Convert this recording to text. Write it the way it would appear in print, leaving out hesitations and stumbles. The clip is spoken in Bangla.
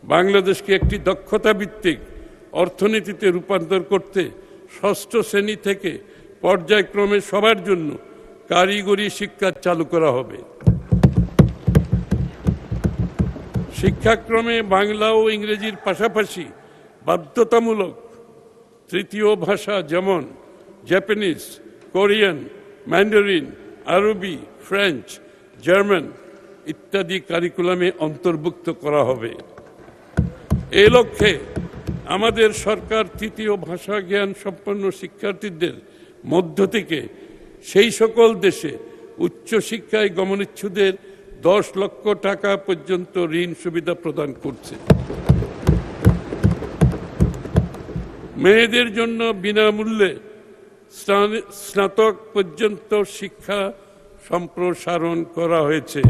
বাংলাদেশকে একটি দক্ষতা ভিত্তিক অর্থনীতিতে রূপান্তর করতে ষষ্ঠ শ্রেণী থেকে পর্যায়ক্রমে সবার জন্য কারিগরি শিক্ষা চালু করা হবে। শিক্ষাক্রমে বাংলা ও ইংরেজির পাশাপাশি বাধ্যতামূলক তৃতীয় ভাষা যেমন জাপানিজ, কোরিয়ান, ম্যান্ডারিন, আরবি, ফ্রেঞ্চ, জার্মান ইত্যাদি কারিকুলামে অন্তর্ভুক্ত করা হবে। এই লক্ষ্যে আমাদের সরকার তৃতীয় ভাষা জ্ঞান সম্পন্ন শিক্ষার্থীদের মধ্য থেকে সেই সকল দেশে উচ্চশিক্ষায় গমনেচ্ছুদের 10 লক্ষ টাকা পর্যন্ত ঋণ সুবিধা প্রদান করছে। মেয়েদের জন্য বিনামূল্যে স্নাতক পর্যন্ত শিক্ষা সম্প্রসারণ করা হয়েছে।